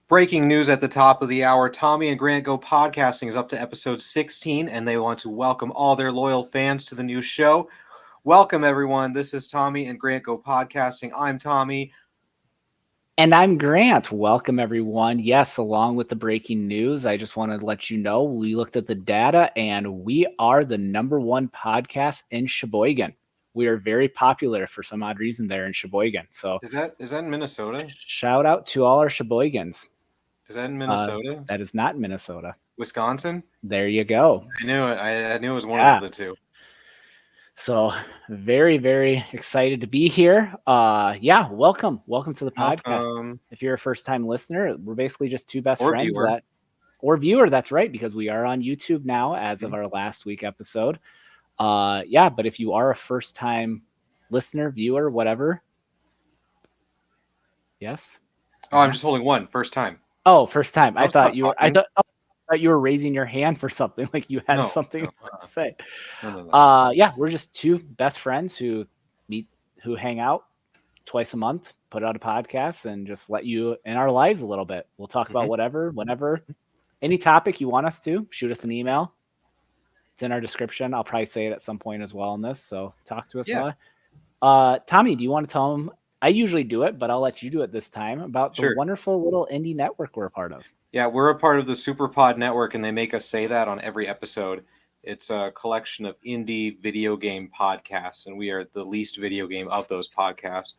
Breaking news at the top of the hour. Tommy and Grant Go Podcasting is up to episode 16, and they want to welcome all their loyal fans to the new show. Welcome, everyone. This is Tommy and Grant Go Podcasting. I'm Tommy. And I'm Grant. Welcome, everyone. Yes, along with the breaking news, I just wanted to let you know we looked at the data, and we are the #1 podcast in Sheboygan. We are very popular for some odd reason there in Sheboygan. So Is that in Minnesota? Shout out to all our Sheboygans. Is that in Minnesota? That is not Minnesota. Wisconsin? There you go. I knew it. I knew it was one of the two. So very, very excited to be here. Welcome to the podcast. If you're a first-time listener, we're basically just two best friends viewer. That's right, because we are on YouTube now as of our last week episode. But if you are a first-time listener, viewer, whatever. Yes. Oh, I'm just holding one. First time. Oh, first time. I thought you were raising your hand for something, like you had something to say. No. We're just two best friends who hang out twice a month, put out a podcast, and just let you in our lives a little bit. We'll talk about whatever, whenever, any topic you want us to. Shoot us an email. It's in our description. I'll probably say it at some point as well in this, so talk to us. Yeah. Tommy, do you want to tell them? I usually do it, but I'll let you do it this time about the wonderful little indie network we're a part of. Yeah, we're a part of the Superpod Network, and they make us say that on every episode. It's a collection of indie video game podcasts, and we are the least video game of those podcasts.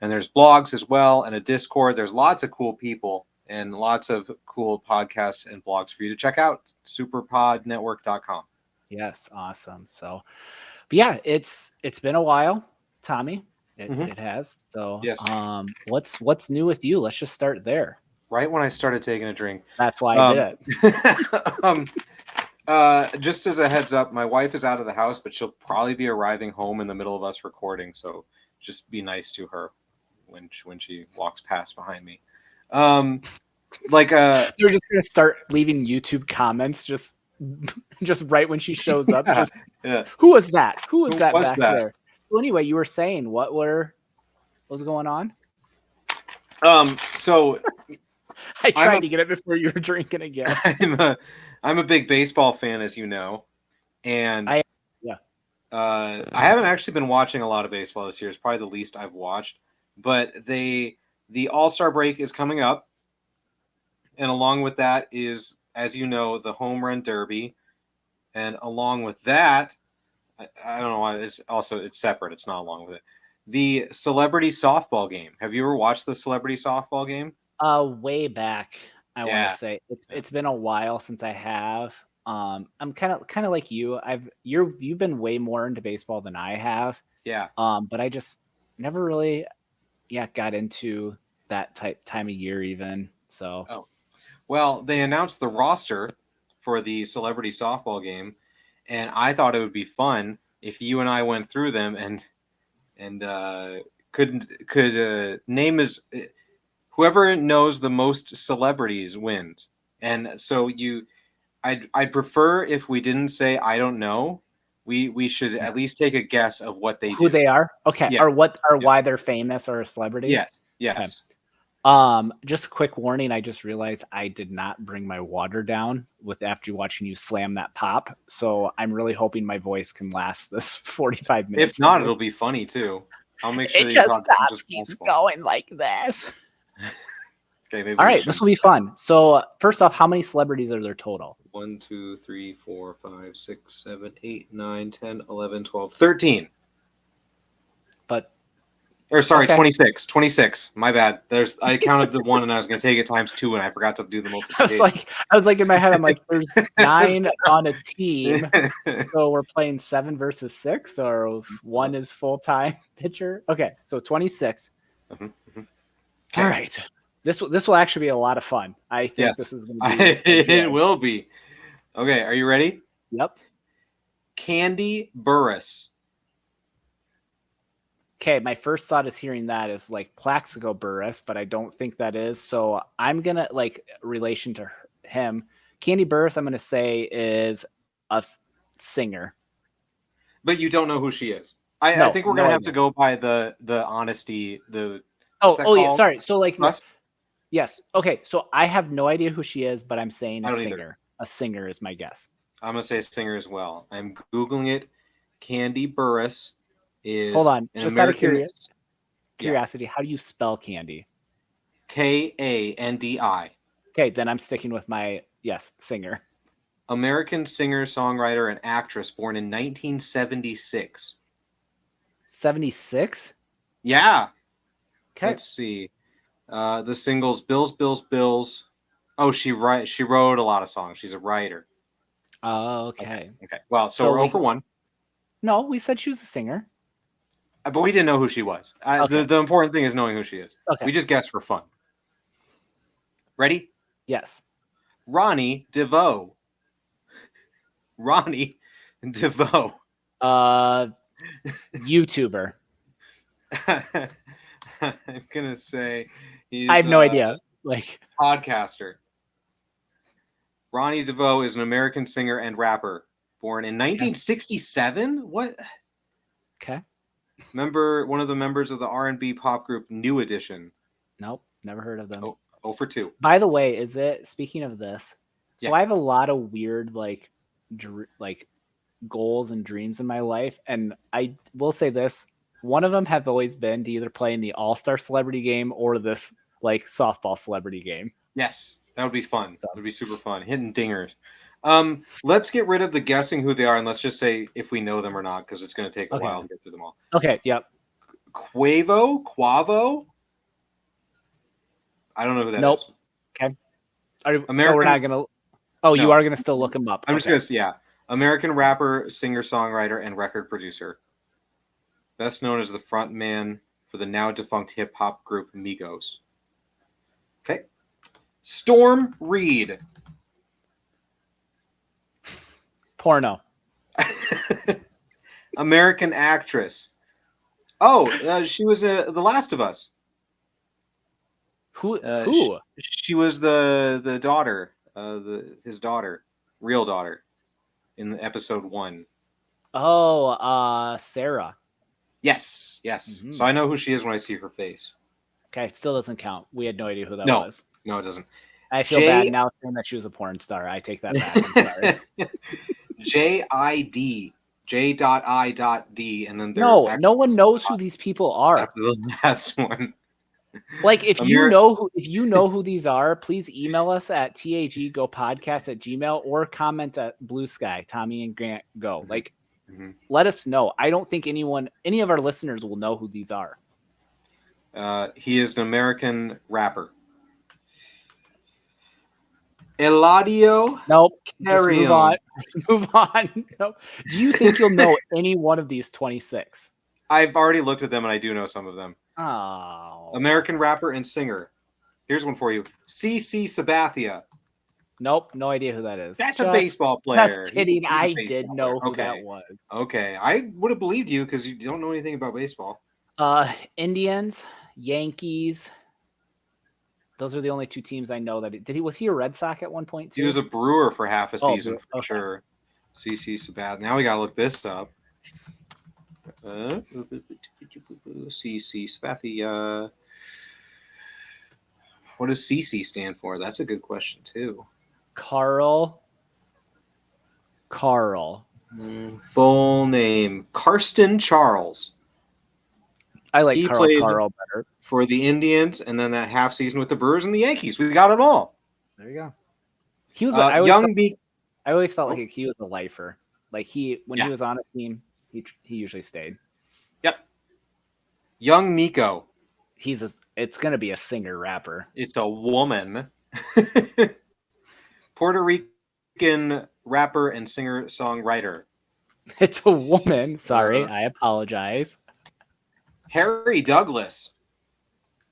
And there's blogs as well, and a Discord. There's lots of cool people and lots of cool podcasts and blogs for you to check out. Superpodnetwork.com. Yes, awesome. So, but yeah, it's been a while, Tommy. It has. So, yes. What's new with you? Let's just start there. Right when I started taking a drink. That's why I did it. Just as a heads up, my wife is out of the house, but she'll probably be arriving home in the middle of us recording. So just be nice to her when she walks past behind me. They're just gonna start leaving YouTube comments just right when she shows up. Who was that? Who was that back there? Well, anyway, you were saying what was going on? So I tried to get it before you were drinking again. I'm a big baseball fan, as you know, and I haven't actually been watching a lot of baseball this year. It's probably the least I've watched. But the All-Star break is coming up, and along with that is, as you know, the Home Run Derby, and along with that, I don't know why it's separate. It's not along with it. The celebrity softball game. Have you ever watched the celebrity softball game? Way back, I want to say it's been a while since I have. I'm kind of like you. You've been way more into baseball than I have. Yeah. But I just never really, got into that time of year even. So. Oh, well, they announced the roster for the celebrity softball game, and I thought it would be fun if you and I went through them and could name as. Whoever knows the most celebrities wins. And so I'd prefer if we didn't say I don't know. We should at least take a guess of what they do. Who they are? Okay. Yeah. Why they're famous or a celebrity? Yes. Okay. Just a quick warning, I just realized I did not bring my water down after watching you slam that pop. So I'm really hoping my voice can last this 45 minutes. If not, it'll be funny too. I'll make sure it just keeps going like this. Okay, maybe all right, this will be fun. So first off, how many celebrities are there total? 1, 2, 3, 4, 5, 6, 7, 8, 9, 10, 11, 12, 13. Okay. 26. My bad. I counted the one and I was going to take it times 2 and I forgot to do the multiplication. I was like in my head, I'm like, there's 9 on a team. So we're playing 7 versus 6 or 1 is full-time pitcher. Okay, so 26. Okay. All right. This will actually be a lot of fun. I think this is going to be. It will be. Okay, are you ready? Yep. Candy Burris. Okay, my first thought is hearing that is like Plaxico Burris, but I don't think that is. So I'm going to relation to him. Candy Burris, I'm going to say is a singer. But you don't know who she is. I think we're going to have to go by the honesty. Yeah, sorry. So Yes. Okay. So I have no idea who she is, but I'm saying a singer. Either. A singer is my guess. I'm gonna say a singer as well. I'm googling it. Kandi Burruss is. Hold on, just American, out of curiosity, how do you spell Kandi? Kandi. Okay, then I'm sticking with my singer. American singer, songwriter, and actress, born in 1976. 76? Yeah. Okay. Let's see. The singles Bills, Bills, Bills. Oh, she wrote a lot of songs. She's a writer. Oh, okay. Okay. Well, so we're 0 for 1. No, we said she was a singer. But we didn't know who she was. Okay. The important thing is knowing who she is. Okay. We just guessed for fun. Ready? Yes. Ronnie DeVoe. Ronnie DeVoe. YouTuber. I'm gonna say he's. I have no idea. Like podcaster. Ronnie DeVoe is an American singer and rapper, born in 1967. What? Okay. Remember one of the members of the R&B pop group New Edition? Nope, never heard of them. 0 for 2. By the way, speaking of this? So Yeah. I have a lot of weird like goals and dreams in my life, and I will say this: one of them have always been to either play in the All-Star Celebrity Game or this like softball celebrity game. Yes, that would be fun. That would be super fun. Hitting dingers. Let's get rid of the guessing who they are, and let's just say if we know them or not, because it's going to take a while to get through them all. Okay. Yep. Quavo. I don't know who that is. Okay. So we're not gonna. Oh, no. You are gonna still look him up. I'm just gonna American rapper, singer, songwriter, and record producer. Best known as the front man for the now defunct hip hop group Migos. Okay. Storm Reed. Porno. American actress. Oh, she was The Last of Us. Who? She was the daughter, his daughter, real daughter, in episode 1. Oh, Sarah. Yes. Mm-hmm. So I know who she is when I see her face. Okay, still doesn't count. We had no idea who that was. No, it doesn't. I feel bad now saying that she was a porn star. I take that back. I'm sorry. JID. J.I.D. And then no one knows who these people are. The last one. Like if you know who these are, please email us at tagopodcast@gmail.com or comment at Blue Sky, Tommy and Grant Go. Like let us know. I don't think any of our listeners will know who these are. He is an American rapper. Eladio. Nope. Just move on. Move on. Nope. Do you think you'll know any one of these 26? I've already looked at them and I do know some of them. Oh. American rapper and singer. Here's one for you. CC Sabathia. Nope. No idea who that is. That's a baseball player. Just kidding. I did know who that was. Okay. I would have believed you because you don't know anything about baseball. Indians, Yankees. Those are the only two teams I know that was he a Red Sox at one point too? He was a Brewer for half a season for sure. CC Sabathia. Now we gotta look this up. CC Sabathia. What does CC stand for? That's a good question too. Carl. Full name Karsten Charles. I like Carl better. For the Indians, and then that half season with the Brewers and the Yankees. We got it all. There you go. He was I always felt like he was a lifer. Like he was on a team, he usually stayed. Yep. Young Miko. It's gonna be a singer rapper. It's a woman. Puerto Rican rapper and singer songwriter. It's a woman. Sorry, I apologize. Harry Douglas.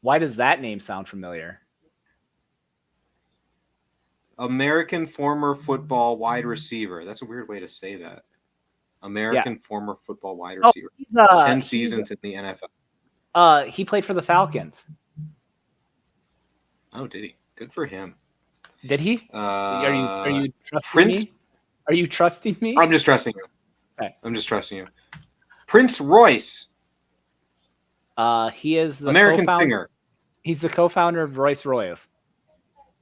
Why does that name sound familiar? American former football wide receiver. That's a weird way to say that. American former football wide receiver. 10 seasons in the NFL. He played for the Falcons. Oh, did he? Good for him. Did he? Are you trusting me? Are you trusting me? I'm just trusting you. Okay. I'm just trusting you. Prince Royce. He is the American singer. He's the co-founder of Rolls-Royce,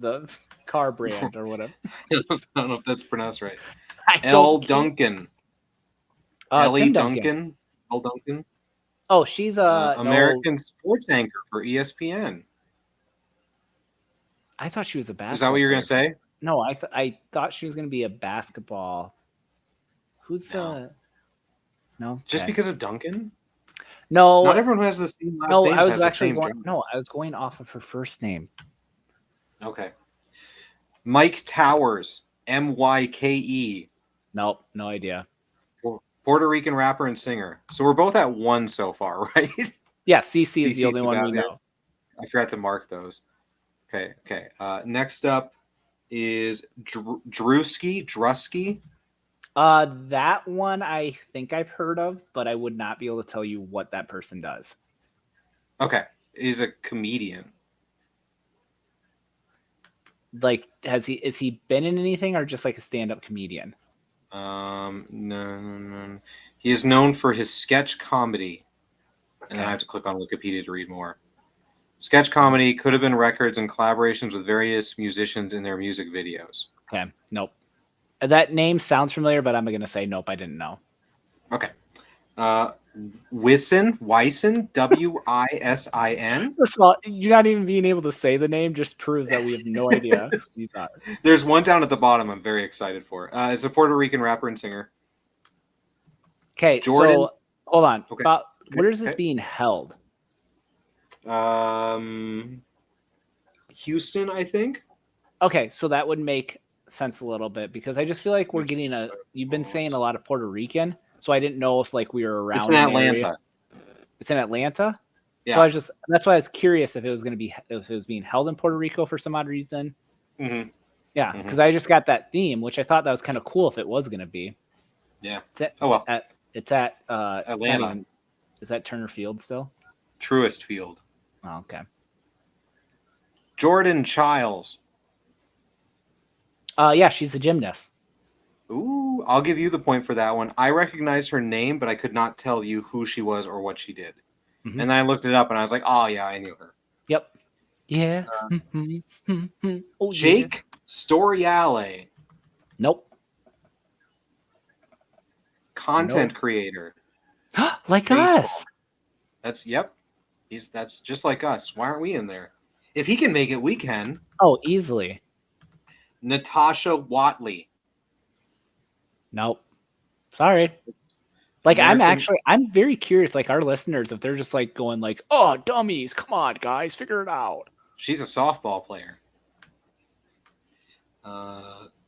the car brand or whatever. I don't know if that's pronounced right. Duncan. Ellie Duncan. L. Duncan. Oh, she's American sports anchor for ESPN. I thought she was a basketball. Is that what you're going to say? No, I thought she was going to be a basketball. Who's the? No. Just because of Duncan? No. Not everyone who has the same last name has the same job. No, I was going off of her first name. Okay. Mike Towers. Myke. Nope, no idea. Puerto Rican rapper and singer. So we're both at 1 so far, right? Yeah, CC is the only one we know. I forgot to mark those. Okay. Next up is Drusky. That one I think I've heard of, but I would not be able to tell you what that person does. Okay. He's a comedian. Like, is he been in anything or just like a stand-up comedian? No. He is known for his sketch comedy. Okay. And then I have to click on Wikipedia to read more. Sketch comedy could have been records and collaborations with various musicians in their music videos. Okay. Nope. That name sounds familiar, but I'm going to say nope, I didn't know. Okay. Wisin, Wisin. First of all, you're not even being able to say the name just proves that we have no idea who these are. There's one down at the bottom I'm very excited for. It's a Puerto Rican rapper and singer. Okay, Jordan. So hold on. Okay. Where is this being held? Houston, I think. Okay, so that would make sense a little bit because I just feel like we're getting you've been saying a lot of Puerto Rican, so I didn't know if like we were around. It's in Atlanta. It's in Atlanta? Yeah. So that's why I was curious if it was being held in Puerto Rico for some odd reason. Mm-hmm. Yeah, because I just got that theme, which I thought that was kind of cool if it was going to be. Yeah. It's at Atlanta. Is that Turner Field still? Truist Field. Oh, okay. Jordan Childs. Yeah, she's a gymnast. Ooh, I'll give you the point for that one. I recognized her name, but I could not tell you who she was or what she did. Mm-hmm. And then I looked it up, and I was like, oh, yeah, I knew her. Yep. Yeah. Jake Storiale. Nope. Content creator. Like baseball. Us. That's just like us. Why aren't we in there? If he can make it, we can. Oh, easily. Natasha Watley. Nope. Sorry. Like I'm very curious, like our listeners, if they're just like going like, oh, dummies, come on, guys, figure it out. She's a softball player.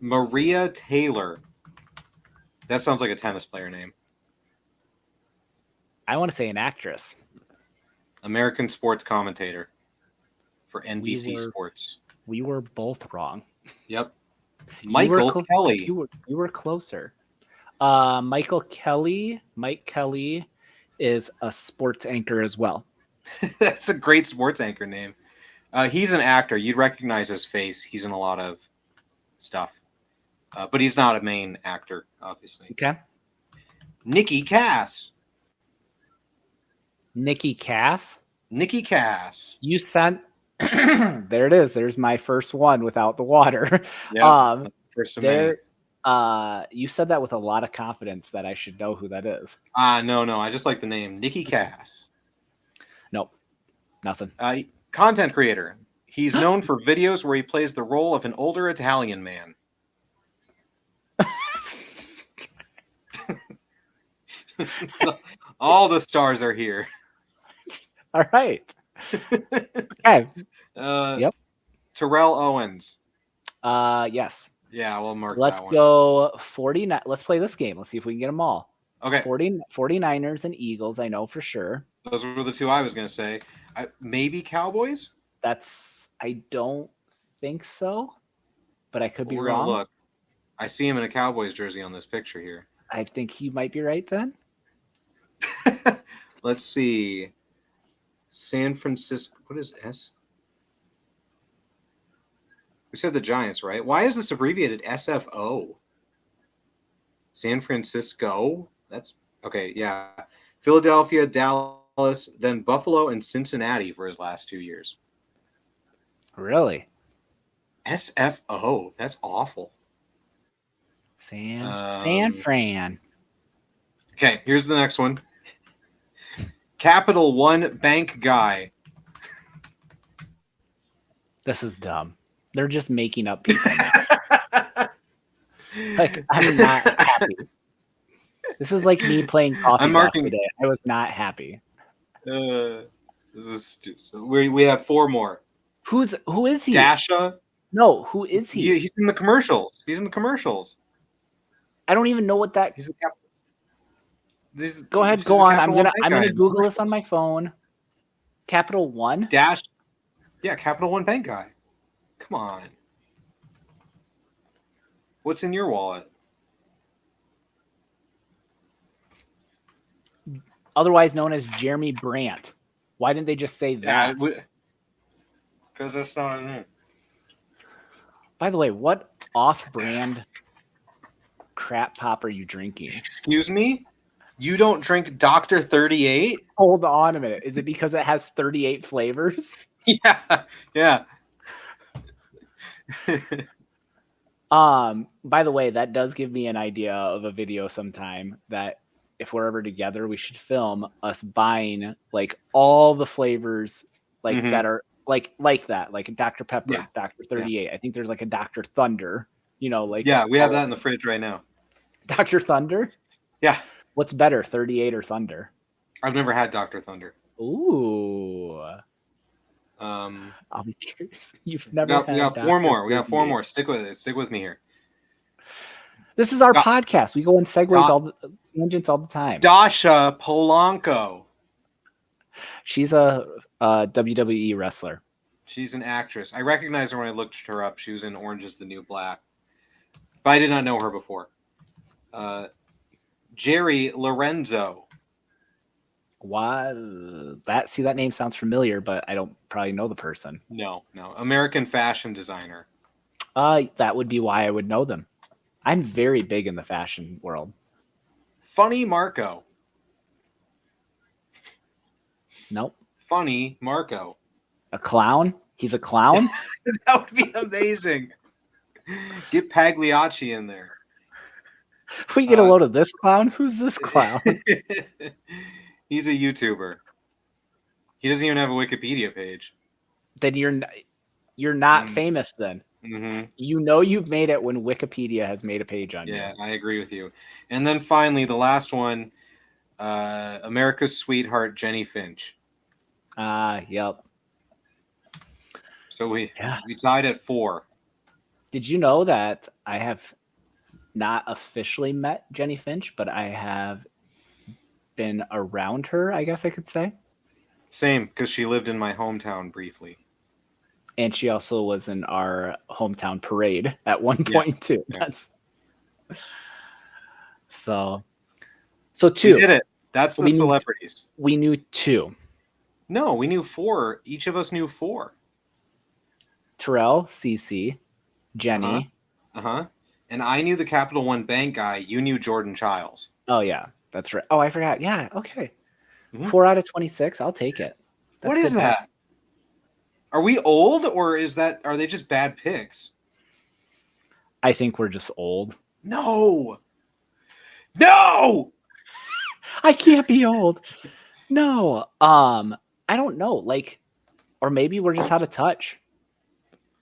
Maria Taylor. That sounds like a tennis player name. I want to say an actress. American sports commentator for NBC Sports. We were both wrong. Yep. Michael Kelly. You were closer. Mike Kelly is a sports anchor as well. That's a great sports anchor name. He's an actor. You'd recognize his face. He's in a lot of stuff. But he's not a main actor, obviously. Okay. Nikki Cass. Nikki Cass? Nikki Cass. You sent... There it is. There's my first one without the water. Yeah, first of many. You said that with a lot of confidence that I should know who that is. No. I just like the name. Nikki Cass. Nope. Nothing. Content creator. He's known for videos where he plays the role of an older Italian man. All the stars are here. All right. Okay. Yep. Terrell Owens. Yes. Yeah, we'll mark Let's that one. go 49. Let's play this game. Let's see if we can get them all. Okay. 49ers and Eagles, I know for sure. Those were the two I was going to say. Maybe Cowboys? I don't think so, but I could be We're wrong. Gonna look. I see him in a Cowboys jersey on this picture here. I think you might be right then. Let's see. San Francisco. What is S? We said the Giants, right? Why is this abbreviated SFO? San Francisco? That's okay. Yeah. Philadelphia, Dallas, then Buffalo and Cincinnati for his last 2 years. Really? SFO. That's awful. San Fran. Okay, here's the next one. Capital One Bank Guy. This is dumb. They're just making up people now. Like, I'm not happy. This is like me playing coffee golf today. I was not happy. This is stupid. So we have 4 more. Who is he? Dasha. No, who is he? He's in the commercials. I don't even know what that. He's the Go ahead, go on. I'm gonna Google this on my phone. Capital One. Yeah, Capital One Bank Guy. Come on. What's in your wallet? Otherwise known as Jeremy Brandt. Why didn't they just say that? Because that's not in. By the way, what off-brand crap pop are you drinking? Excuse me? You don't drink Dr. 38? Hold on a minute. Is it because it has 38 flavors? Yeah. By the way, that does give me an idea of a video sometime that if we're ever together, we should film us buying like all the flavors like that are like that, like a Dr. Pepper, Dr. 38. Yeah. I think there's like a Dr. Thunder, you know, like we have that in the fridge right now. Dr. Thunder? Yeah. What's better, 38 or Thunder? I've never had Dr. Thunder. Ooh. I'll be curious. You've never had. We got 4 more. We got 4 more. Stick with it. Stick with me here. This is our podcast. We go in segues tangents all the time. Dasha Polanco. She's a WWE wrestler. She's an actress. I recognized her when I looked her up. She was in Orange is the New Black. But I did not know her before. Jerry Lorenzo. Why that name sounds familiar, but I don't probably know the person. No. American fashion designer. That would be why I would know them. I'm very big in the fashion world. Funny Marco. Nope. Funny Marco. A clown? He's a clown? That would be amazing. Get Pagliacci in there. We get a load of this clown? Who's this clown? He's a YouTuber. He doesn't even have a Wikipedia page. Then you're not famous then. Mm-hmm. You know you've made it when Wikipedia has made a page on you. Yeah, I agree with you. And then finally, the last one, America's sweetheart, Jenny Finch. Yep. So we tied at 4. Did you know that I have not officially met Jenny Finch, but I have been around her, I guess I could say. Same, because she lived in my hometown briefly. And she also was in our hometown parade at one point too. Yeah. That's so 2. We did it. That's the celebrities. We knew 2. No, we knew 4. Each of us knew 4. Terrell, Cece, Jenny. And I knew the Capital One Bank guy. You knew Jordan Childs. Oh, yeah. That's right. Oh, I forgot. Yeah, okay. 4 out of 26. I'll take it. What is that? Are we old, or are they just bad picks? I think we're just old. No! I can't be old. No. I don't know. Like, or maybe we're just out of touch.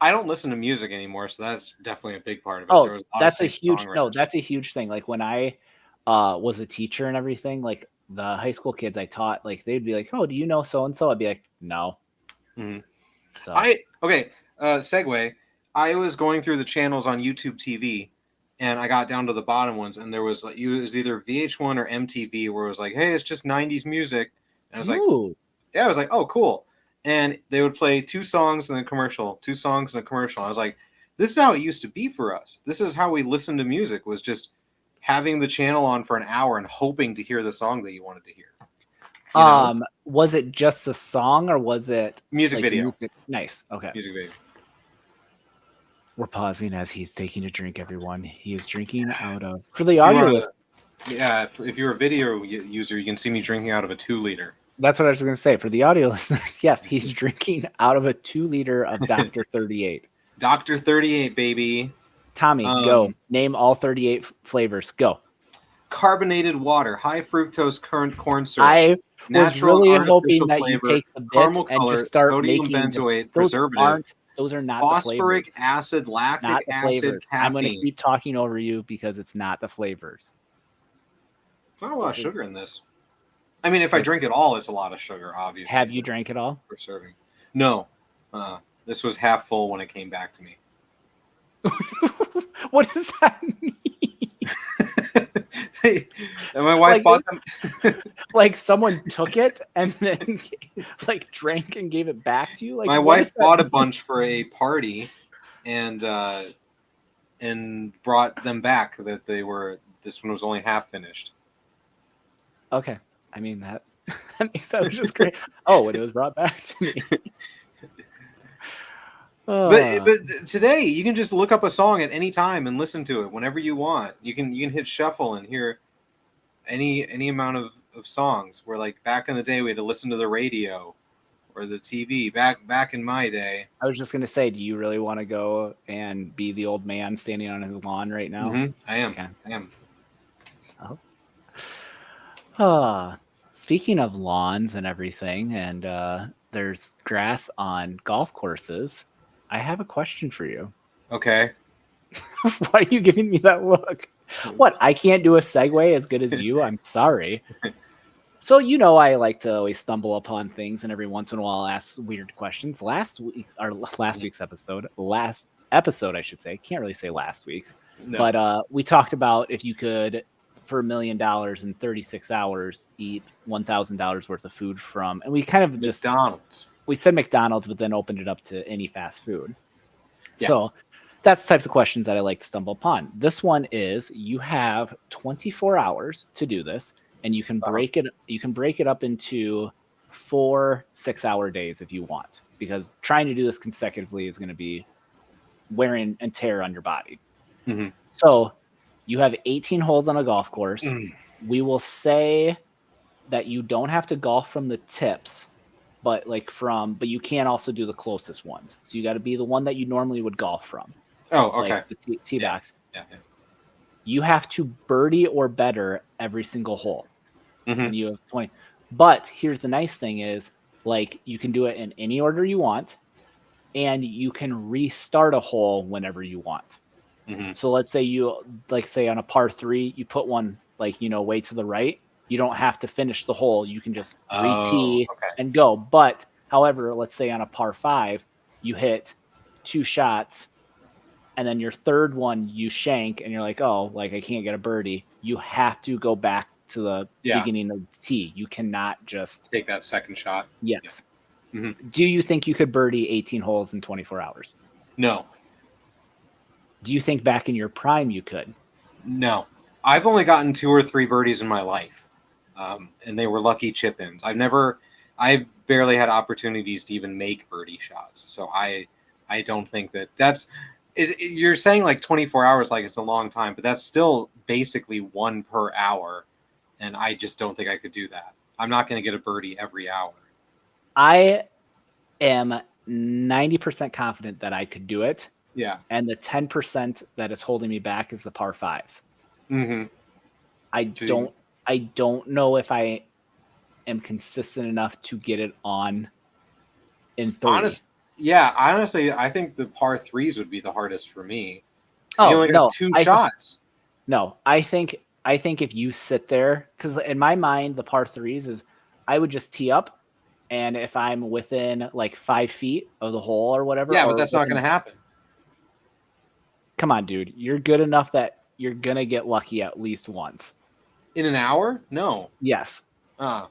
I don't listen to music anymore, so that's definitely a big part of it. Oh, that's a huge thing. Like when I was a teacher and everything, like the high school kids I taught, like they'd be like, "Oh, do you know so and so?" I'd be like, "No." Mm-hmm. So segue. I was going through the channels on YouTube TV, and I got down to the bottom ones, and there was like it was either VH1 or MTV, where it was like, "Hey, it's just '90s music," and I was like, I was like, "Oh, cool." And they would play 2 songs and a commercial, 2 songs and a commercial. I was like, "This is how it used to be for us. This is how we listened to music. Was just having the channel on for an hour and hoping to hear the song that you wanted to hear." You know? Was it just a song or was it music video? Nice. Okay. Music video. We're pausing as he's taking a drink, everyone. He is drinking out of... For the audio list. Yeah, if you're a video user, you can see me drinking out of a 2-liter. That's what I was going to say. For the audio listeners, yes, he's drinking out of a 2-liter of Dr. 38. Dr. 38, baby. Tommy, go. Name all 38 flavors. Go. Carbonated water, high fructose corn syrup. I was really hoping that you take the bit caramel and color, just start sodium making benzoate, preservative. Those are not phosphoric the flavors. acid, lactic acid, caffeine. I'm going to keep talking over you because it's not the flavors. It's not a lot of sugar in this. I mean, if I drink it all, it's a lot of sugar, obviously. Have you drank it all? For serving. No. This was half full when it came back to me. What does that mean? My wife bought them. Like someone took it and then like drank and gave it back to you. Like my wife bought a bunch for a party, and brought them back. That this one was only half finished. Okay, I mean that makes that just great. Oh, and it was brought back to me. But today you can just look up a song at any time and listen to it whenever you want. You can hit shuffle and hear any amount of songs. Where like back in the day we had to listen to the radio or the TV. Back in my day. I was just gonna say, do you really want to go and be the old man standing on his lawn right now? Mm-hmm. I am. Okay. I am. Speaking of lawns and everything, and there's grass on golf courses. I have a question for you. Okay. Why are you giving me that look? What? I can't do a segue as good as you? I'm sorry. So, I like to always stumble upon things, and every once in a while I'll ask weird questions. Last episode, I should say. Can't really say last week's. No. But we talked about if you could, for $1 million in 36 hours, eat $1,000 worth of food from, and we kind of just McDonald's. We said McDonald's, but then opened it up to any fast food. Yeah. So that's the types of questions that I like to stumble upon. This one is you have 24 hours to do this, and you can break it. You can break it up into 4 6-hour days if you want, because trying to do this consecutively is going to be wearing and tear on your body. Mm-hmm. So you have 18 holes on a golf course. We will say that you don't have to golf from the tips. But you can also do the closest ones. So you got to be the one that you normally would golf from. Oh, okay. Like the tee box. Yeah. You have to birdie or better every single hole. Mm-hmm. And you have 20. But here's the nice thing is, you can do it in any order you want, and you can restart a hole whenever you want. Mm-hmm. So let's say say on a par 3, you put one way to the right. You don't have to finish the hole. You can just re-tee and go. But, however, let's say on a par 5, you hit 2 shots, and then your third one you shank, and you're like, I can't get a birdie. You have to go back to the beginning of the tee. You cannot just take that second shot. Yes. Yeah. Mm-hmm. Do you think you could birdie 18 holes in 24 hours? No. Do you think back in your prime you could? No. I've only gotten 2 or 3 birdies in my life. And they were lucky chip-ins. I've barely had opportunities to even make birdie shots. So I don't think that's you're saying 24 hours like it's a long time, but that's still basically 1 per hour. And I just don't think I could do that. I'm not going to get a birdie every hour. I am 90% confident that I could do it. Yeah. And the 10% that is holding me back is the par 5s. Mm-hmm. I don't know if I am consistent enough to get it on in 30. Honestly, I think the par 3s would be the hardest for me. Oh, you only got 2 shots. No, I think if you sit there, because in my mind, the par 3s is I would just tee up, and if I'm within 5 feet of the hole or whatever. Yeah, but that's not going to happen. Come on, dude. You're good enough that you're going to get lucky at least once. In an hour? No. Yes. My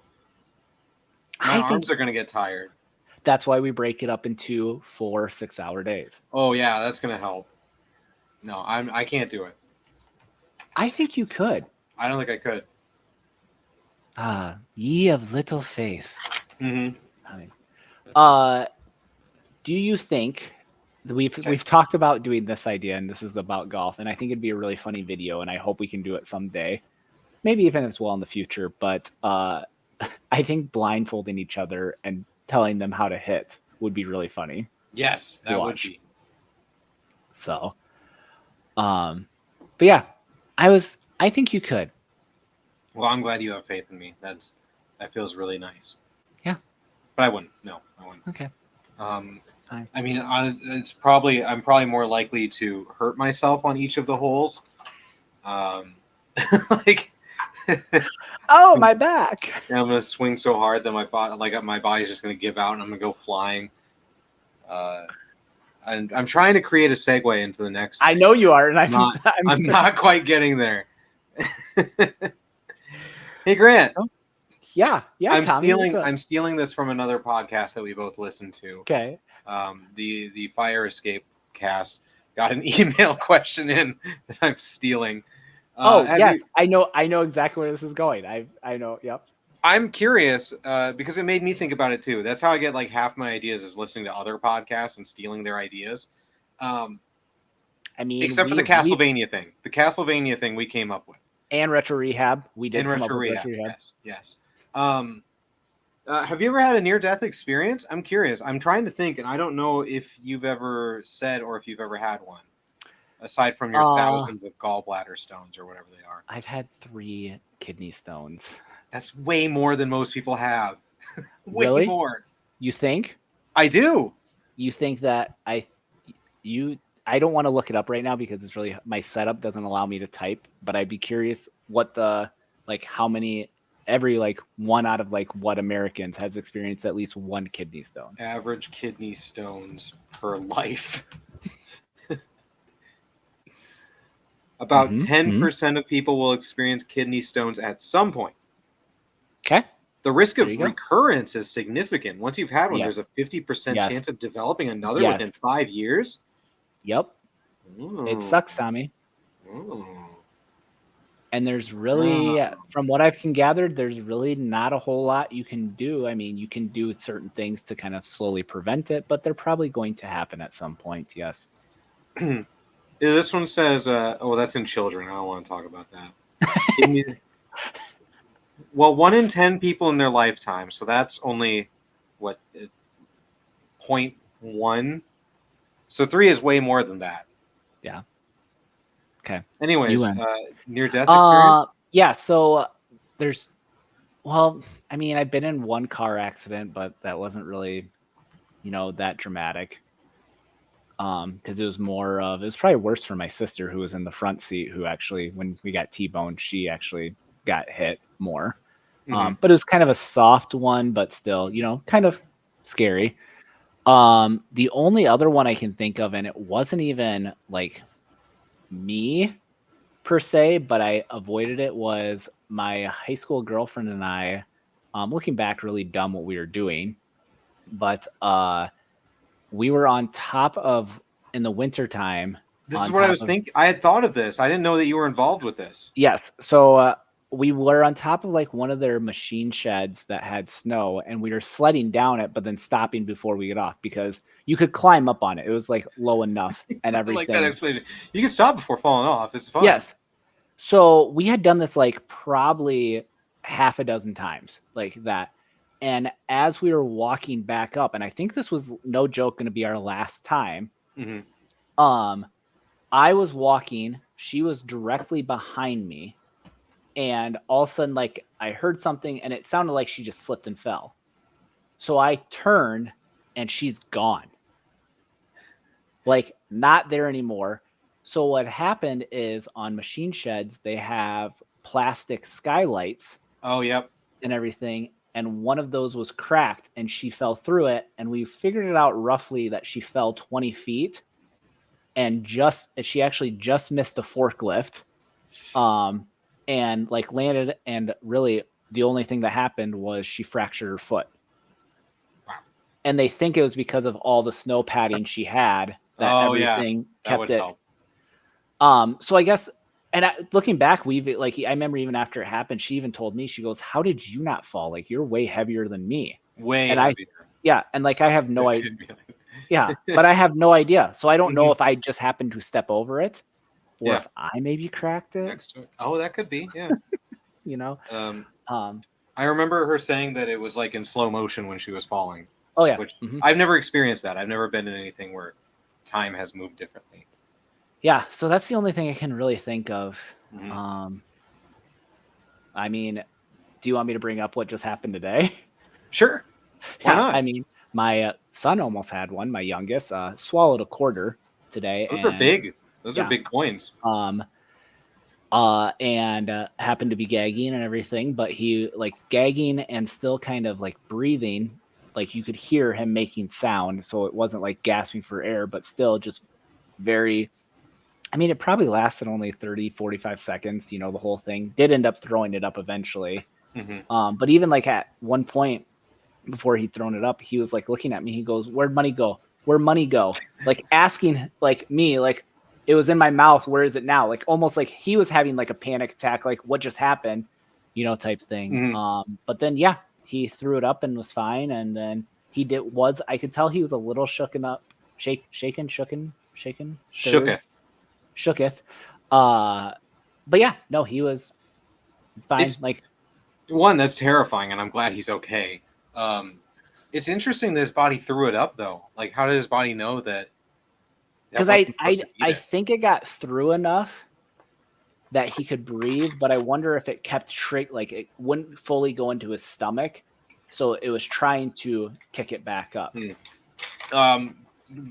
arms are going to get tired. That's why we break it up into 4 6-hour days. Oh, yeah, that's going to help. No, I can't do it. I think you could. I don't think I could. Ye of little faith. Mm-hmm. Do you think we've talked about doing this idea, and this is about golf, and I think it'd be a really funny video, and I hope we can do it someday. Maybe even as well in the future, but I think blindfolding each other and telling them how to hit would be really funny. Yes, that would be. So, but yeah, I think you could. Well, I'm glad you have faith in me. That feels really nice. Yeah. But I wouldn't. No, I wouldn't. Okay. Fine. I mean, I'm probably more likely to hurt myself on each of the holes. Like, oh, my back! And I'm gonna swing so hard that my body's just gonna give out, and I'm gonna go flying. And I'm trying to create a segue into the next thing. I know you are, and I'm not quite getting there. Hey, Grant. Oh. Yeah, Tommy. I'm stealing this from another podcast that we both listen to. Okay. The Fire Escape cast got an email question in that I'm stealing. Yes, I know exactly where this is going. I know. Yep. I'm curious because it made me think about it too. That's how I get like half my ideas is listening to other podcasts and stealing their ideas. I mean, except for the Castlevania thing. The Castlevania thing we came up with. And Retro Rehab. We did come up with Retro Rehab. Yes. Have you ever had a near-death experience? I'm curious. I'm trying to think, and I don't know if you've ever said or if you've ever had one, aside from your thousands of gallbladder stones or whatever they are. I've had 3 kidney stones. That's way more than most people have. Way really? More. You think? I do. You think that I don't want to look it up right now because it's really my setup doesn't allow me to type, but I'd be curious what how many every one out of what Americans has experienced at least 1 kidney stone. Average kidney stones per life. About 10% of people will experience kidney stones at some point. Okay. The risk of recurrence is significant. Once you've had one, there's a 50% chance of developing another within 5 years. Yep. Ooh. It sucks, Tommy. Ooh. And there's really, from what I've gathered, there's really not a whole lot you can do. I mean, you can do certain things to kind of slowly prevent it, but they're probably going to happen at some point, yes. This one says, that's in children. I don't want to talk about that. Well, 1 in 10 people in their lifetime, so that's only, 0.1? So 3 is way more than that. Yeah. Okay. Anyways, near-death experience? Yeah, so there's... Well, I mean, I've been in 1 car accident, but that wasn't really, that dramatic. Because it was more of... It was probably worse for my sister, who was in the front seat, who actually, when we got T-boned, she actually got hit more. But it was kind of a soft one, but still, kind of scary. The only other one I can think of, and it wasn't even me per se, but I avoided it, was my high school girlfriend and I, looking back, really dumb what we were doing. But we were on top of, in the wintertime. This is what I was thinking. I had thought of this. I didn't know that you were involved with this. Yes. So we were on top of one of their machine sheds that had snow, and we were sledding down it, but then stopping before we get off because you could climb up on it. It was low enough and everything. Like that explanation. You can stop before falling off. It's fun. Yes. So we had done this probably half a dozen times like that. And as we were walking back up, and I think this was no joke going to be our last time. I was walking, she was directly behind me. And all of a sudden, I heard something, and it sounded like she just slipped and fell. So I turned, and she's gone. Not there anymore. So what happened is, on machine sheds, they have plastic skylights. Oh, yep. And everything. And one of those was cracked, and she fell through it. And we figured it out roughly that she fell 20 feet. And she actually just missed a forklift. And landed, and really the only thing that happened was she fractured her foot. Wow. And they think it was because of all the snow padding she had that everything kept it. Help. So I guess, and looking back, I remember even after it happened, she even told me, she goes, "How did you not fall? You're way heavier than me." Way heavier. And I have no idea. Yeah, but I have no idea. So I don't know if I just happened to step over it. Or if I maybe cracked it. Oh, that could be, yeah. I remember her saying that it was like in slow motion when she was falling. Oh yeah. Which I've never experienced that. I've never been in anything where time has moved differently. Yeah, so that's the only thing I can really think of. I mean, do you want me to bring up what just happened today? Sure. Why not? I mean, my son almost had one. My youngest swallowed a quarter today. Those are big. Those are big coins. And happened to be gagging and everything, but he like gagging and still kind of like breathing. Like you could hear him making sound. So it wasn't like gasping for air, but still just very, I mean, it probably lasted only 30, 45 seconds, the whole thing. Did end up throwing it up eventually. But even like at one point before he'd thrown it up, he was like looking at me. He goes, "Where'd money go? Where'd money go?" Like asking like me, like it was in my mouth. Where is it now? Like almost like he was having like a panic attack, like what just happened, type thing. But then, yeah, he threw it up and was fine. And then I could tell he was a little shooketh. But yeah, no, he was fine. One, that's terrifying, and I'm glad he's okay. It's interesting that his body threw it up, though. Like, how did his body know that? Because I think it got through enough that he could breathe, but I wonder if it kept straight, like it wouldn't fully go into his stomach, so it was trying to kick it back up.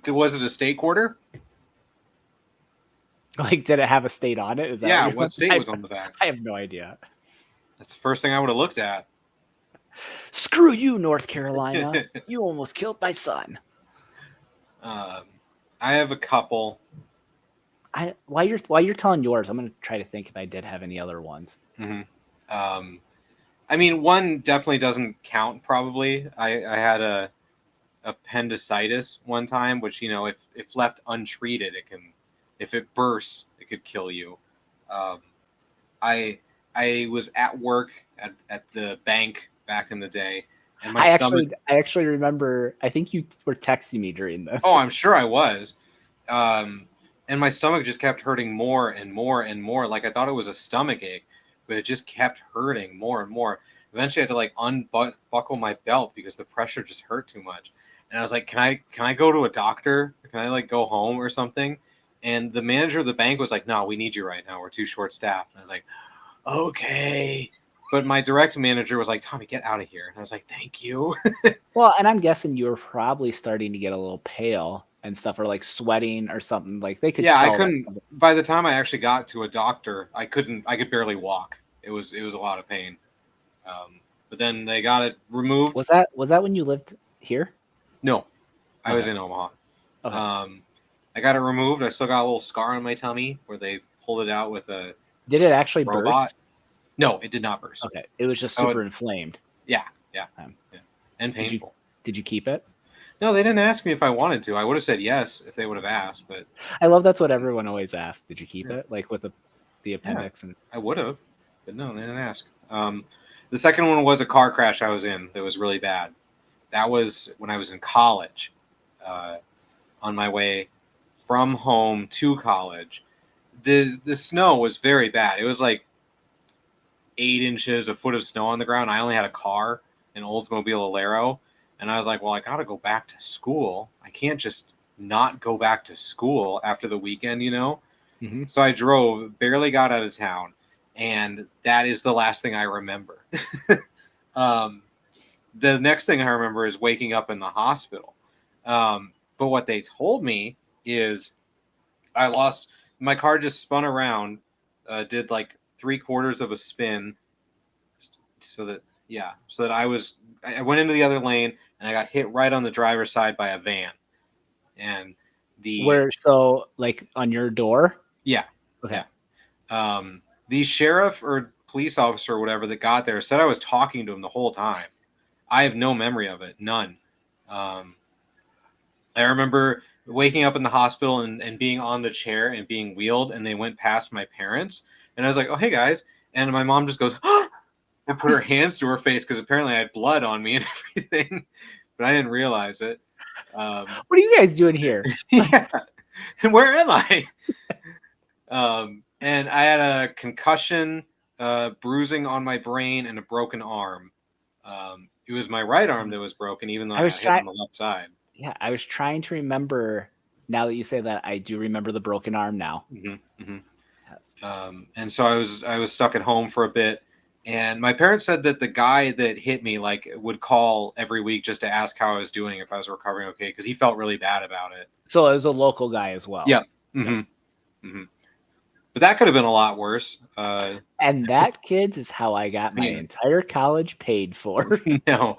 Was it a state quarter? Like, did it have a state on it? Is that what state was on the back? I have no idea. That's the first thing I would have looked at. Screw you, North Carolina. You almost killed my son. I have a couple. While you're telling yours, I'm going to try to think if I did have any other ones. I mean, one definitely doesn't count, probably. I had a appendicitis one time, which, if left untreated, if it bursts, it could kill you. I was at work at the bank back in the day, and my I actually remember. I think you were texting me during this. Oh, I'm sure I was. And my stomach just kept hurting more and more and more. Like I thought it was a stomach ache, but it just kept hurting more and more. Eventually, I had to like unbuckle my belt because the pressure just hurt too much. And I was like, "Can I go to a doctor? Can I like go home or something?" And the manager of the bank was like, "No, we need you right now. We're too short-staffed." And I was like, "Okay." But my direct manager was like, "Tommy, get out of here." And I was like, "Thank you." Well, and I'm guessing you were probably starting to get a little pale and stuff, or like sweating or something. Like they could. Yeah, I couldn't. By the time I actually got to a doctor, I could barely walk. It was a lot of pain. But then they got it removed. Was that when you lived here? No, I was in Omaha. Okay. I got it removed. I still got a little scar on my tummy where they pulled it out with a. Did it actually robot. burst? No, it did not burst. Okay, it was just super inflamed. Yeah, and painful. Did you keep it? No, they didn't ask me if I wanted to. I would have said yes if they would have asked, but I love that's what everyone always asks. Did you keep it? Like with the appendix? And I would have, but no, they didn't ask. The second one was a car crash I was in that was really bad. That was when I was in college, on my way from home to college. The snow was very bad. It was like 8 inches, a foot of snow on the ground. I only had a car, an Oldsmobile Alero. And I was like, well, I got to go back to school. I can't just not go back to school after the weekend, So I drove, barely got out of town. And that is the last thing I remember. The next thing I remember is waking up in the hospital. But what they told me is my car just spun around, did like 3/4 of a spin. So that I went into the other lane and I got hit right on the driver's side by a van. And like on your door? Yeah. Okay. Yeah. The sheriff or police officer or whatever that got there said I was talking to him the whole time. I have no memory of it. None. I remember waking up in the hospital and being on the chair and being wheeled, and they went past my parents. And I was like, "Oh, hey, guys." And my mom just goes, "Oh!" and put her hands to her face because apparently I had blood on me and everything, but I didn't realize it. What are you guys doing here? Yeah. And where am I? And I had a concussion, bruising on my brain, and a broken arm It was my right arm that was broken, even though I got hit on the left side. Yeah, I was trying to remember. Now that you say that, I do remember the broken arm now. Yes. And so I was stuck at home for a bit, and my parents said that the guy that hit me like would call every week just to ask how I was doing, if I was recovering okay, because he felt really bad about it. So it was a local guy as well. Yeah. But that could have been a lot worse. And that, kids, is how I got my entire college paid for. No,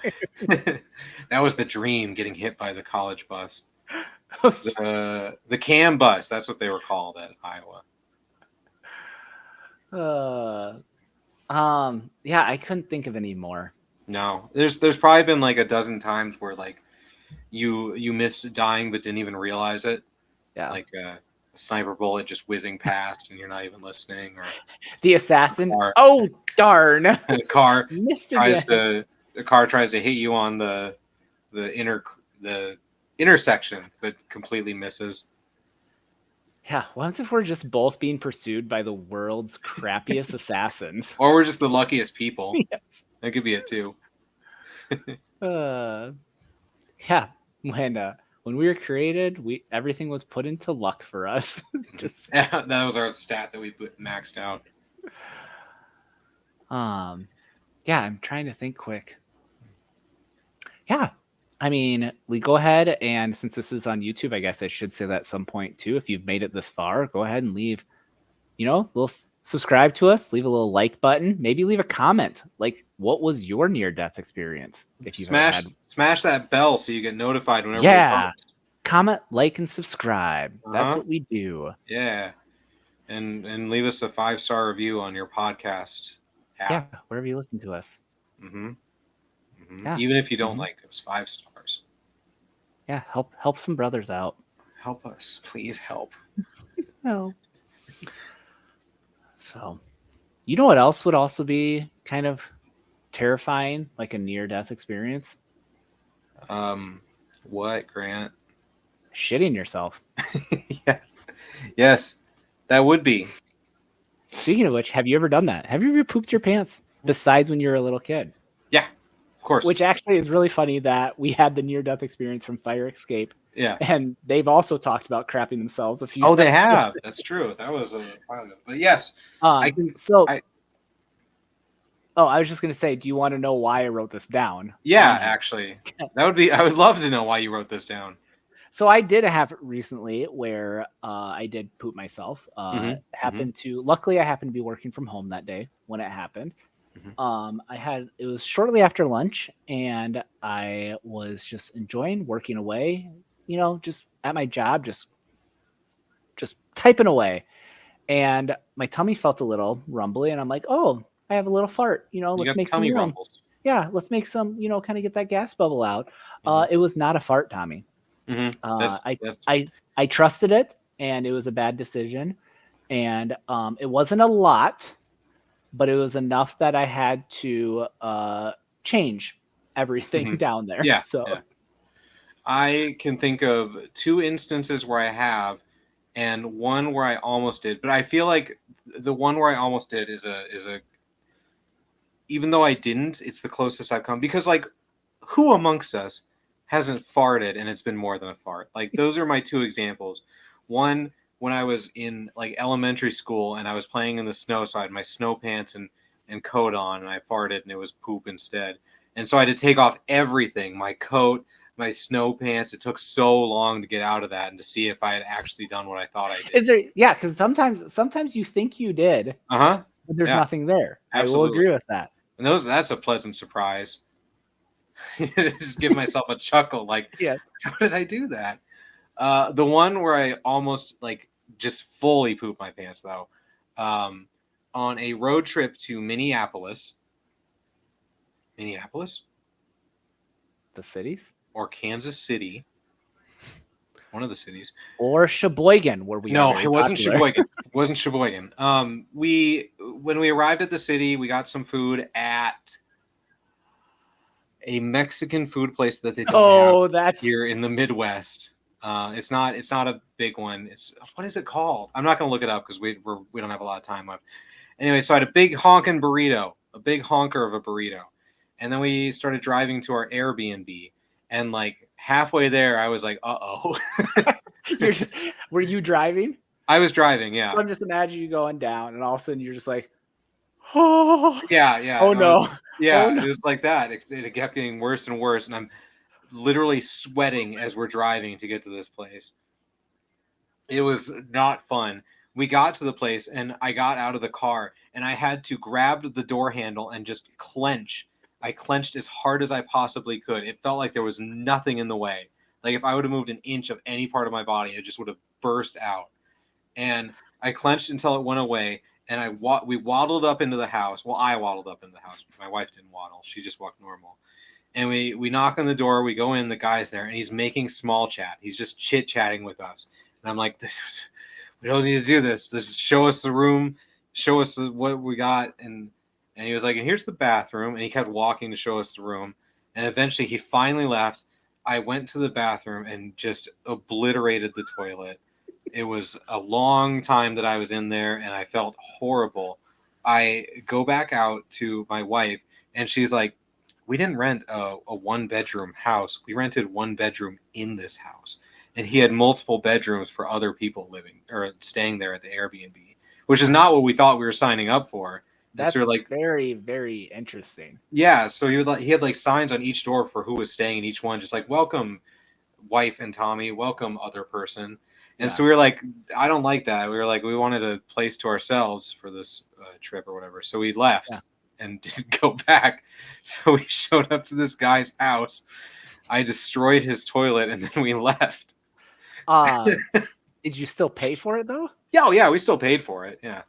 that was the dream, getting hit by the college bus. The CAM bus, that's what they were called at Iowa. Yeah, I couldn't think of any more. No, there's probably been like a dozen times where like you missed dying but didn't even realize it. Yeah, like a sniper bullet just whizzing past and you're not even listening, or the assassin. Oh darn! The car missed tries to hit you on the intersection, but completely misses. Yeah, what if we're just both being pursued by the world's crappiest assassins? Or we're just the luckiest people. Yes. That could be it too. Yeah, when we were created, everything was put into luck for us. That was our stat that we maxed out. Yeah, I'm trying to think quick. Yeah, I mean, we go ahead, and since this is on YouTube, I guess I should say that at some point too. If you've made it this far, go ahead and leave, subscribe to us, leave a little like button, maybe leave a comment. Like, what was your near-death experience? If you smash that bell so you get notified whenever. Yeah, comment, like, and subscribe. That's what we do. Yeah, and leave us a 5-star review on your podcast app. Yeah, wherever you listen to us. Yeah. Even if you don't like us, 5 stars. Yeah, help some brothers out. Help us, please help. No. So, you know what else would also be kind of terrifying, like a near-death experience? What, Grant? Shitting yourself. Yeah. Yes, that would be. Speaking of which, have you ever done that? Have you ever pooped your pants besides when you were a little kid? Yeah, of course. Which actually is really funny that we had the near-death experience from Fire Escape. Yeah. And they've also talked about crapping themselves a few times. Oh, they have. That's true. That was a part of it. But yes, I can. I was just going to say, do you want to know why I wrote this down? Yeah, actually. I would love to know why you wrote this down. So I did have it recently where I did poop myself. Luckily I happened to be working from home that day when it happened. It was shortly after lunch, and I was just enjoying working away, just at my job, just typing away. And my tummy felt a little rumbly, and I'm like, oh, I have a little fart, let's make some rumbles. Yeah, let's make some, kind of get that gas bubble out. It was not a fart, Tommy. I trusted it, and it was a bad decision. And it wasn't a lot, but it was enough that I had to change everything down there. Yeah. So I can think of 2 instances where I have, and one where I almost did. But I feel like the one where I almost did is a even though I didn't, it's the closest I've come, because like, who amongst us hasn't farted and it's been more than a fart? Like, those are my 2 examples. One, when I was in like elementary school and I was playing in the snow, so I had my snow pants and coat on, and I farted and it was poop instead. And so I had to take off everything, my coat, my snow pants. It took so long to get out of that and to see if I had actually done what I thought I did. Because sometimes you think you did, but there's nothing there. Absolutely. I will agree with that. And that's a pleasant surprise. Just give myself a chuckle, like, yes. How did I do that? The one where I almost like just fully pooped my pants, though, on a road trip to Minneapolis, the cities, or Kansas City, one of the cities, or Sheboygan, where we no, it wasn't Sheboygan. It wasn't Sheboygan. When we arrived at the city, we got some food at a Mexican food place that they don't have here in the Midwest. It's not a big one. What is it called? I'm not going to look it up because we don't have a lot of time left. Anyway, so I had a big honking burrito, a big honker of a burrito. And then we started driving to our Airbnb, and like halfway there, I was like, "Uh-oh." Were you driving? I was driving, yeah. I'm just imagining you going down, and all of a sudden you're just like, oh, yeah. Oh no. It was like that. It kept getting worse and worse, and I'm literally sweating as we're driving to get to this place. It was not fun. We got to the place, and I got out of the car, and I had to grab the door handle and just clench. I clenched as hard as I possibly could. It felt like there was nothing in the way. Like if I would have moved an inch of any part of my body, it just would have burst out. And I clenched until it went away, and we waddled up into the house. Well, I waddled up into the house. My wife didn't waddle. She just walked normal. And we knock on the door. We go in. The guy's there, and he's making small chat. He's just chit-chatting with us. And I'm like, we don't need to do this. Just show us the room. Show us what we got. And he was like, and here's the bathroom. And he kept walking to show us the room. And eventually he finally left. I went to the bathroom and just obliterated the toilet. It was a long time that I was in there, and I felt horrible. I go back out to my wife, and she's like, we didn't rent a one-bedroom house. We rented one bedroom in this house. And he had multiple bedrooms for other people living or staying there at the Airbnb, which is not what we thought we were signing up for. That's sort of like very, very interesting. Yeah, so he had like signs on each door for who was staying in each one, just like, welcome, wife and Tommy, welcome, other person. And so we were like, I don't like that. We were like, we wanted a place to ourselves for this trip or whatever. So we left and didn't go back. So we showed up to this guy's house. I destroyed his toilet, and then we left. Did you still pay for it though? Yeah, we still paid for it. Yeah.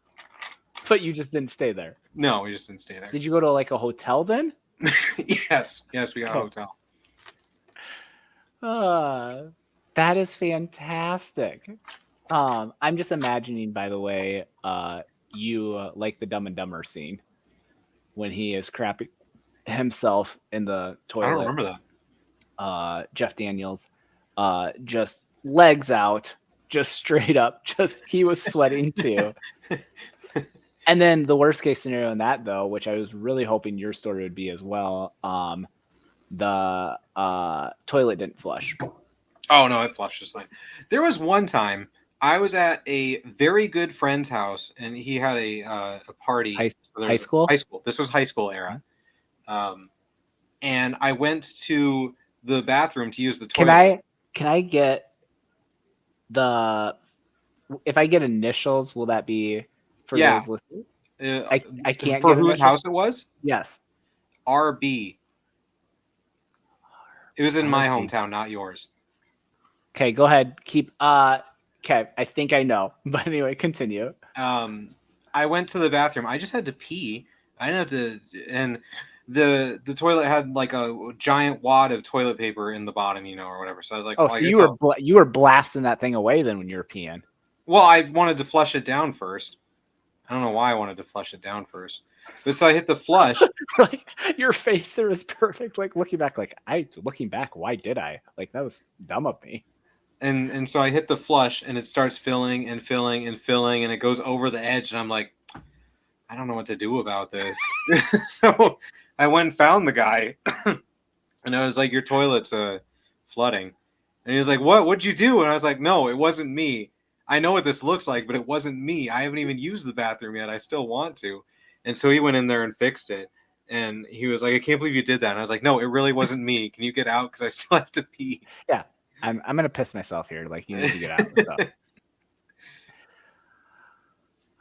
But you just didn't stay there. No, we just didn't stay there. Did you go to like a hotel then? Yes, we got a hotel. That is fantastic. I'm just imagining, by the way, you like the Dumb and Dumber scene when he is crapping himself in the toilet. I don't remember that. Jeff Daniels, just legs out, just straight up, he was sweating too. And then the worst case scenario in that, though, which I was really hoping your story would be as well, the toilet didn't flush. Oh, no, it flushed just fine. There was one time I was at a very good friend's house, and he had a party. High school? High school. This was high school era. And I went to the bathroom to use the toilet. Can I get if I get initials, will that be for those listening? I can't for whose house it was? Yes. RB. It was in my hometown, not yours. Okay, go ahead. Okay, I think I know. But anyway, continue. I went to the bathroom. I just had to pee. I didn't have to, and the toilet had like a giant wad of toilet paper in the bottom, or whatever. So I was like, oh, so you were blasting that thing away then when you were peeing. Well, I wanted to flush it down first. I don't know why I wanted to flush it down first. But so I hit the flush. Like your face there was perfect. Like looking back, why did I? Like that was dumb of me. And so I hit the flush, and it starts filling and filling and filling, and it goes over the edge, and I'm like, I don't know what to do about this. So I went and found the guy, and I was like, your toilet's flooding. And he was like, what'd you do? And I was like, no, it wasn't me. I know what this looks like, but it wasn't me. I haven't even used the bathroom yet. I still want to. And so he went in there and fixed it. And he was like, I can't believe you did that. And I was like, no, it really wasn't me. Can you get out? Because I still have to pee. Yeah. I'm going to piss myself here. Like, you need to get out.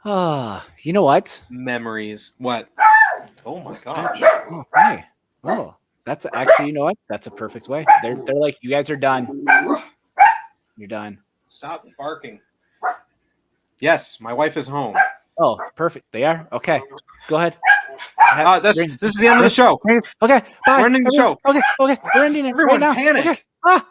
So. You know what? Memories. What? Oh, my God. Oh, hi. Oh, that's actually, you know what? That's a perfect way. They're like, you guys are done. You're done. Stop barking. Yes, my wife is home. Oh, perfect. They are? Okay. Go ahead. This is the end of the show. Okay. Bye. We're ending the show. Okay. We're ending it. Everyone right now. panic. Okay.